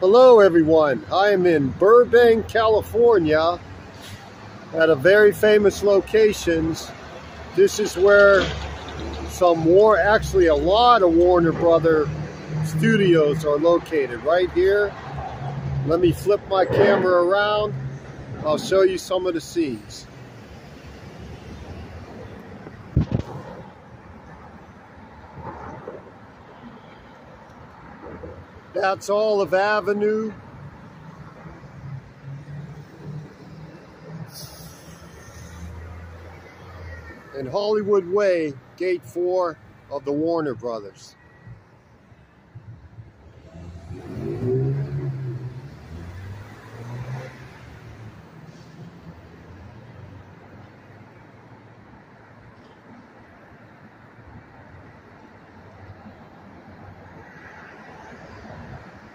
Hello everyone, I am in Burbank, California at a very famous location. This is where actually a lot of Warner Brothers studios are located right here. Let me flip my camera around. I'll show you some of the scenes. That's Olive Avenue. And Hollywood Way, Gate 4 of the Warner Brothers.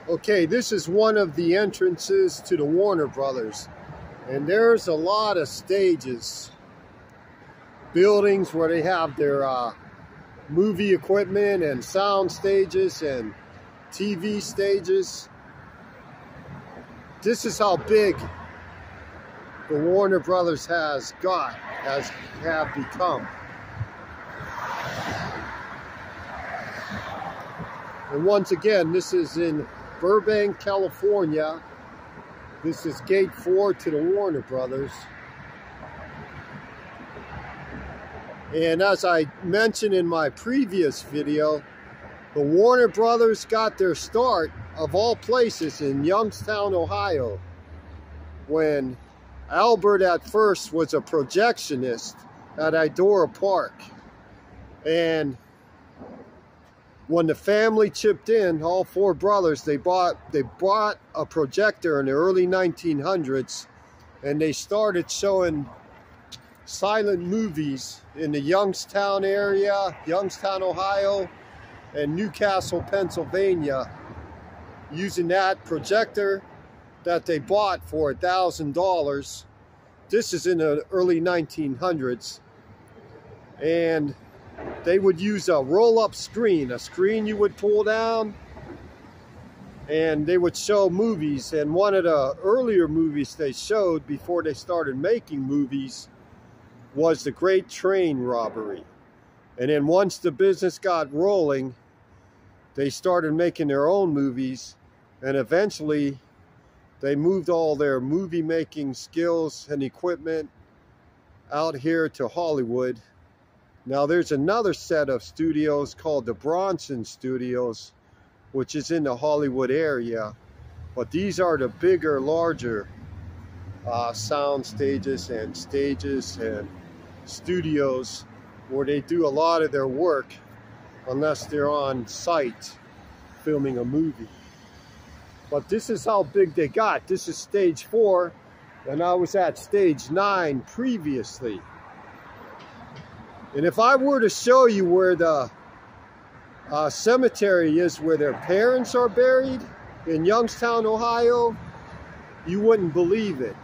Okay, this is one of the entrances to the Warner Brothers. And there's a lot of stages, buildings where they have their movie equipment and sound stages and TV stages. This is how big the Warner Brothers have become. And once again, this is in Burbank, California. This is Gate 4 to the Warner Brothers. And as I mentioned in my previous video, the Warner Brothers got their start, of all places, in Youngstown, Ohio, when Albert at first was a projectionist at Idora Park. And when the family chipped in, all four brothers, they bought a projector in the early 1900s, and they started showing silent movies in the Youngstown area, Youngstown, Ohio, and New Castle, Pennsylvania, using that projector that they bought for $1,000. This is in the early 1900s. And they would use a roll-up screen, a screen you would pull down, and they would show movies. And one of the earlier movies they showed before they started making movies was the Great Train Robbery. And then once the business got rolling, they started making their own movies, and eventually they moved all their movie making skills and equipment out here to Hollywood. Now there's another set of studios called the Bronson Studios, which is in the Hollywood area. But these are the bigger, larger sound stages and studios where they do a lot of their work unless they're on site filming a movie. But this is how big they got. This is stage 4, and I was at stage 9 previously. And if I were to show you where the cemetery is where their parents are buried in Youngstown, Ohio, you wouldn't believe it.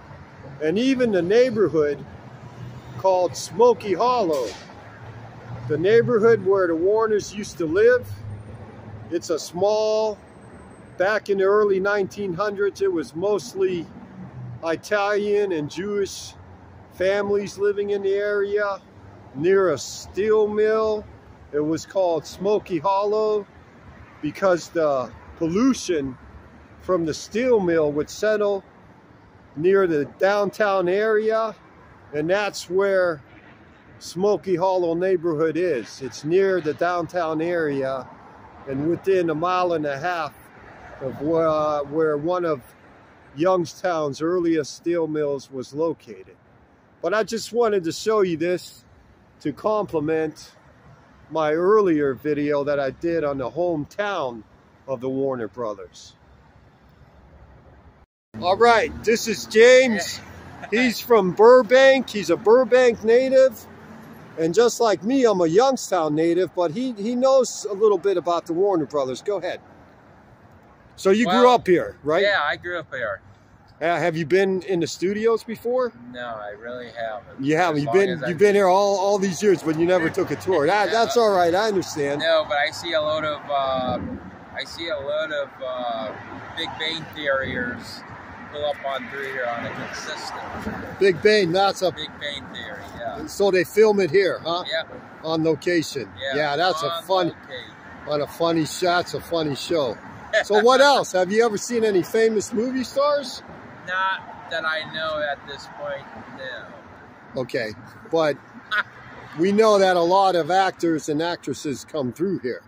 And even the neighborhood called Smoky Hollow, the neighborhood where the Warners used to live, it's a small, back in the early 1900s, it was mostly Italian and Jewish families living in the area, near a steel mill. It was called Smoky Hollow because the pollution from the steel mill would settle near the downtown area, and that's where Smoky Hollow neighborhood is. It's near the downtown area and within 1.5 miles of where one of Youngstown's earliest steel mills was located. But I just wanted to show you this to complement my earlier video that I did on the hometown of the Warner Brothers. All right, this is James. He's from Burbank. He's a Burbank native. And just like me, I'm a Youngstown native, but he knows a little bit about the Warner Brothers. Go ahead. So you grew up here, right? Yeah, I grew up here. Have you been in the studios before? No, I really haven't. You haven't. You've been here all these years, but you never took a tour. That's all right. I understand. No, but I see a lot of I see a load of Big Bang Theoriers pull up on through here on a consistent. Big Bang, that's a Big Bang Theory, yeah. So they film it here, huh? Yep. On location. Yeah, that's a funny. On a funny shot, it's a funny show. So what else? Have you ever seen any famous movie stars? Not that I know at this point, no. Okay, but we know that a lot of actors and actresses come through here.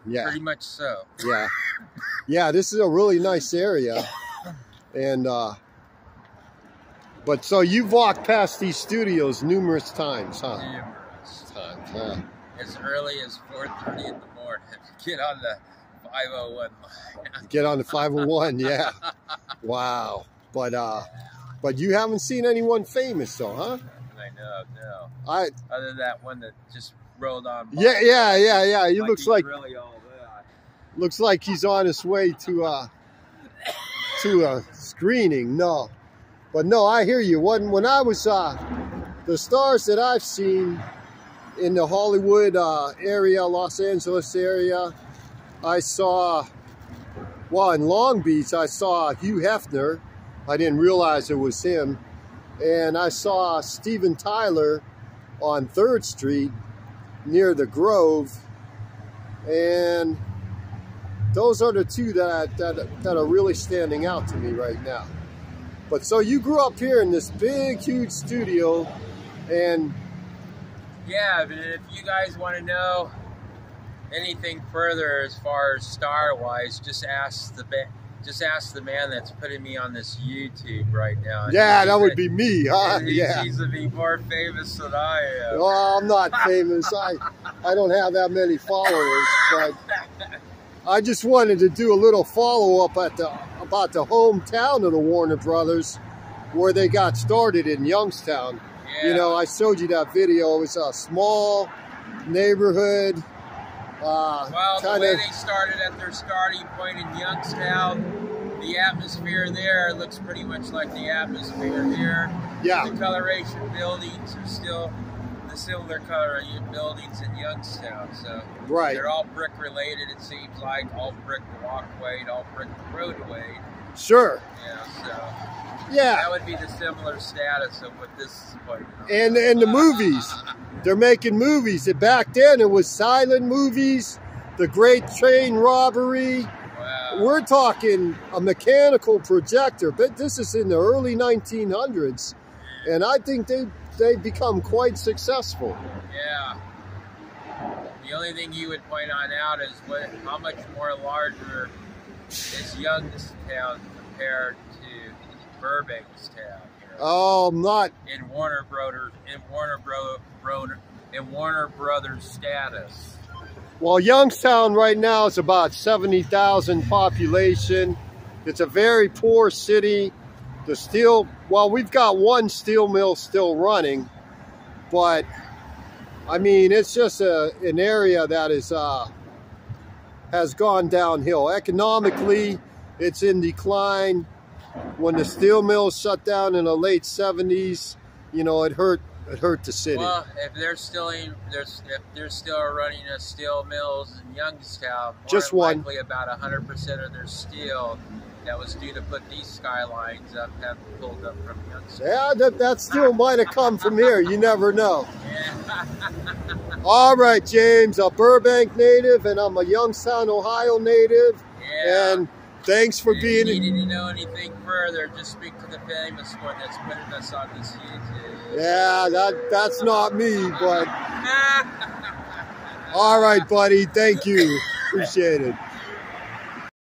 Yeah. Pretty much so. Yeah. Yeah, this is a really nice area. And, but so you've walked past these studios numerous times, huh? Numerous times, huh? As early as 4:30 in the morning. Get on the 501 line. Get on the 501, yeah. Wow. But you haven't seen anyone famous though, huh? I know, no. Other than that one that just rolled on by. Yeah. He looks like really all that. Looks like he's on his way to a screening. No. But no, I hear you. When I was the stars that I've seen in the Hollywood area, Los Angeles area, I saw, well, in Long Beach, I saw Hugh Hefner. I didn't realize it was him. And I saw Steven Tyler on 3rd Street near the Grove. And those are the two that are really standing out to me right now. But so you grew up here in this big, huge studio, and yeah, but if you guys want to know anything further as far as star-wise, just ask the man that's putting me on this YouTube right now. Yeah, that would be me, huh? Yeah. He's to be more famous than I am. Well, I'm not famous. I don't have that many followers, but I just wanted to do a little follow-up about the hometown of the Warner Brothers, where they got started in Youngstown. Yeah. You know, I showed you that video. It was a small neighborhood. Well, the way they started at their starting point in Youngstown, the atmosphere there looks pretty much like the atmosphere here. Yeah. The coloration buildings are still the similar coloration buildings in Youngstown. So right. They're all brick related, it seems like. All brick walkway, all brick roadway. Sure. Yeah, so yeah, that would be the similar status of what this is pointing out. And the movies. They're making movies. And back then it was silent movies, the Great Train Robbery. Wow. We're talking a mechanical projector, but this is in the early 1900s. And I think they've become quite successful. Yeah. The only thing you would point on out is how much more larger is Youngstown compared to Burbankstown. Oh, I'm not in Warner Brothers status. Well, Youngstown right now is about 70,000 population. It's a very poor city. The steel, well, we've got one steel mill still running, but I mean, it's just an area that has gone downhill. Economically, it's in decline. When the steel mills shut down in the late 70s, you know, it hurt the city. Well, if they're still running steel mills in Youngstown, likely about 100% of their steel that was due to put these skylines up have pulled up from Youngstown. Yeah, that still might have come from here. You never know. Yeah. All right, James, a Burbank native, and I'm a Youngstown, Ohio native. Yeah. And thanks for being. If you need to know anything further, just speak to the famous one that's putting us on this YouTube. Yeah, that's not me, but all right, buddy. Thank you. Appreciate it.